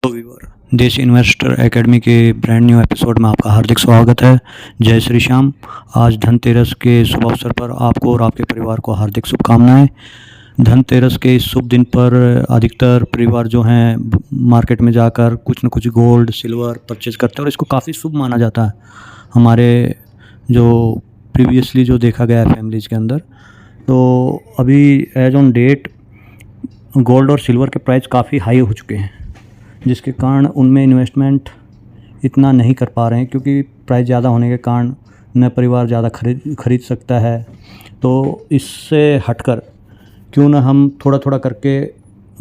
Hello viewer, देश investor academy के brand new episode में आपका हार्दिक स्वागत है। जय श्री श्याम। आज धनतेरस के शुभ अवसर पर आपको और आपके परिवार को हार्दिक शुभकामनाएं। धनतेरस के इस शुभ दिन पर अधिकतर परिवार जो हैं मार्केट में जाकर कुछ न कुछ गोल्ड सिल्वर परचेज करते हैं और इसको काफ़ी शुभ माना जाता है। हमारे जो प्रीवियसली जो देखा गया है फैमिलीज़ के अंदर, तो अभी एज ऑन डेट गोल्ड और सिल्वर के प्राइस काफ़ी हाई हो चुके हैं, जिसके कारण उनमें इन्वेस्टमेंट इतना नहीं कर पा रहे हैं, क्योंकि प्राइस ज़्यादा होने के कारण न परिवार ज़्यादा खरीद सकता है। तो इससे हटकर क्यों ना हम थोड़ा थोड़ा करके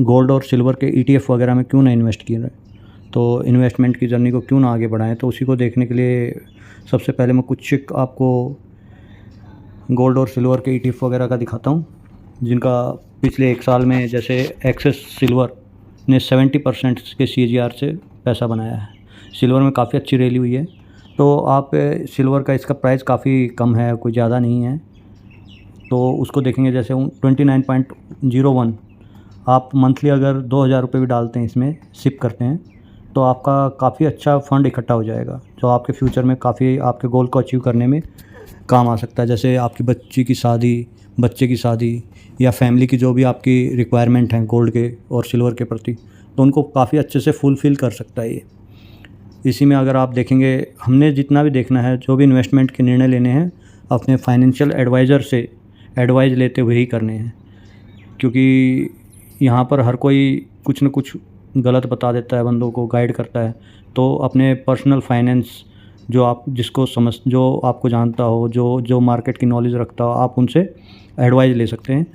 गोल्ड और सिल्वर के ETF वगैरह में क्यों ना इन्वेस्ट किए रहे, तो इन्वेस्टमेंट की जर्नी को क्यों ना आगे बढ़ाएं। तो उसी को देखने के लिए सबसे पहले मैं कुछ आपको गोल्ड और सिल्वर के ETF वगैरह का दिखाता हूँ, जिनका पिछले एक साल में जैसे एक्सेस सिल्वर ने 70% के CAGR से पैसा बनाया है। सिल्वर में काफ़ी अच्छी रैली हुई है। तो आप सिल्वर का इसका प्राइस काफ़ी कम है, कोई ज़्यादा नहीं है, तो उसको देखेंगे जैसे 29.01 आप मंथली अगर 2000 रुपये भी डालते हैं, इसमें सिप करते हैं, तो आपका काफ़ी अच्छा फ़ंड इकट्ठा हो जाएगा, जो आपके फ्यूचर में काफ़ी आपके गोल को अचीव करने में काम आ सकता है। जैसे आपकी बच्ची की शादी, बच्चे की शादी या फैमिली की जो भी आपकी रिक्वायरमेंट हैं गोल्ड के और सिल्वर के प्रति, तो उनको काफ़ी अच्छे से फुलफ़िल कर सकता है ये। इसी में अगर आप देखेंगे, हमने जितना भी देखना है, जो भी इन्वेस्टमेंट के निर्णय लेने हैं, अपने फाइनेंशियल एडवाइज़र से एडवाइस लेते हुए ही करने हैं, क्योंकि यहाँ पर हर कोई कुछ न कुछ गलत बता देता है, बंदों को गाइड करता है। तो अपने पर्सनल फाइनेंस जो आपको जानता हो, जो मार्केट की नॉलेज रखता हो, आप उनसे एडवाइस ले सकते हैं।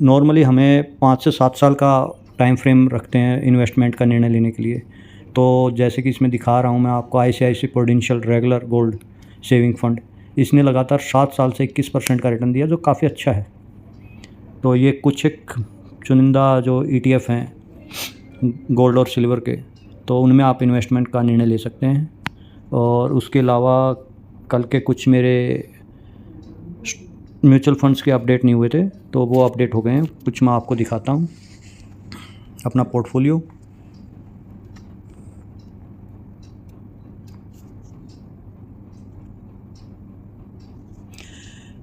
नॉर्मली हमें 5 से 7 साल का टाइम फ्रेम रखते हैं इन्वेस्टमेंट का निर्णय लेने के लिए। तो जैसे कि इसमें दिखा रहा हूँ मैं आपको, ICICI prudential regular gold saving fund, इसने लगातार 7 साल से 21% का रिटर्न दिया, जो काफ़ी अच्छा है। तो ये कुछ एक चुनिंदा जो ETF हैं गोल्ड और सिल्वर के, तो उनमें आप इन्वेस्टमेंट का निर्णय ले सकते हैं। और उसके अलावा कल के कुछ मेरे म्यूचुअल फंड्स के अपडेट नहीं हुए थे, तो वो अपडेट हो गए हैं। कुछ मैं आपको दिखाता हूँ अपना पोर्टफोलियो।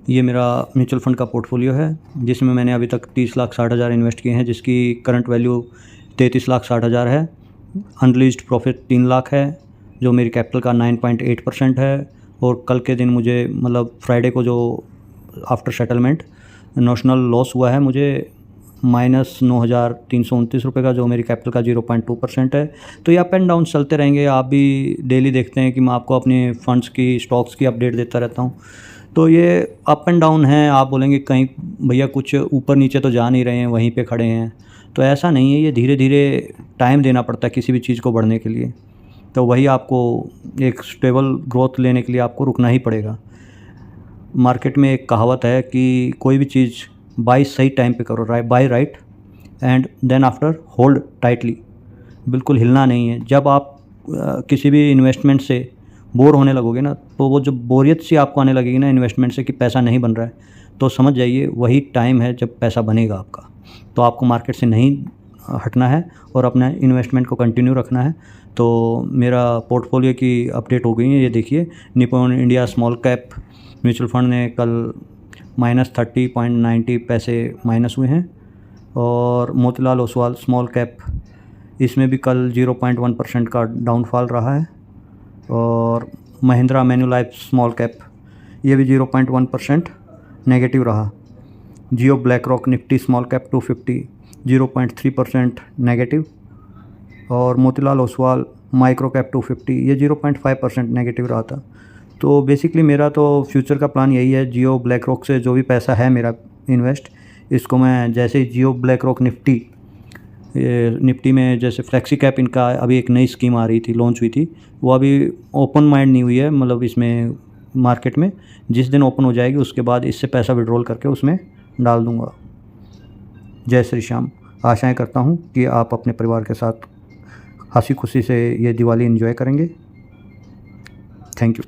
ये मेरा म्यूचुअल फंड का पोर्टफोलियो है, जिसमें मैंने अभी तक 30,60,000 इन्वेस्ट किए हैं, जिसकी करंट वैल्यू 33,60,000 है। अनरिलीज्ड प्रॉफिट 3 लाख है, जो मेरी कैपिटल का 9.8% है। और कल के दिन मुझे मतलब फ्राइडे को जो आफ्टर सेटलमेंट नोशनल लॉस हुआ है मुझे -9,329 रुपये का, जो मेरी कैपिटल का 0.2% है। तो ये अप एंड डाउन चलते रहेंगे। आप भी डेली देखते हैं कि मैं आपको अपने फंड्स की, स्टॉक्स की अपडेट देता रहता हूँ। तो ये अप एंड डाउन है। आप बोलेंगे कहीं भैया कुछ ऊपर नीचे तो जा नहीं रहे हैं, वहीं पे खड़े हैं, तो ऐसा नहीं है। ये धीरे धीरे टाइम देना पड़ता है किसी भी चीज़ को बढ़ने के लिए। तो वही आपको एक स्टेबल ग्रोथ लेने के लिए आपको रुकना ही पड़ेगा। मार्केट में एक कहावत है कि कोई भी चीज़ बाई सही टाइम पे करो, buy right and then after hold tightly. बिल्कुल हिलना नहीं है। जब आप किसी भी इन्वेस्टमेंट से बोर होने लगोगे ना, तो वो जो बोरियत सी आपको आने लगेगी ना इन्वेस्टमेंट से कि पैसा नहीं बन रहा है, तो समझ जाइए वही टाइम है जब पैसा बनेगा आपका। तो आपको मार्केट से नहीं हटना है और अपना इन्वेस्टमेंट को कंटिन्यू रखना है। तो मेरा पोर्टफोलियो की अपडेट हो गई है, ये देखिए। Nippon India small cap mutual fund ने कल -30.90 पैसे माइनस हुए हैं। और मोतीलाल ओसवाल स्मॉल कैप, इसमें भी कल 0.1% का डाउनफॉल रहा है। और महिंद्रा मैन्युलाइफ स्मॉल कैप, ये भी 0.1% नेगेटिव रहा। Jio BlackRock Nifty small cap 250 0.3% negative. और मोतीलाल ओसवाल माइक्रो कैप 250, ये 0.5% नेगेटिव रहा था। तो बेसिकली मेरा तो फ्यूचर का प्लान यही है, जियो ब्लैक रॉक से जो भी पैसा है मेरा इन्वेस्ट, इसको मैं जैसे ही जियो ब्लैक रॉक निफ्टी में जैसे फ्लेक्सी कैप, इनका अभी एक नई स्कीम आ रही थी, लॉन्च हुई थी, वो अभी ओपन माइंड नहीं हुई है, मतलब इसमें मार्केट में जिस दिन ओपन हो जाएगी उसके बाद इससे पैसा विड्रॉल करके उसमें डाल दूंगा। जय श्री श्याम। आशाएं करता हूं कि आप अपने परिवार के साथ हंसी खुशी से ये दिवाली एंजॉय करेंगे। Thank you.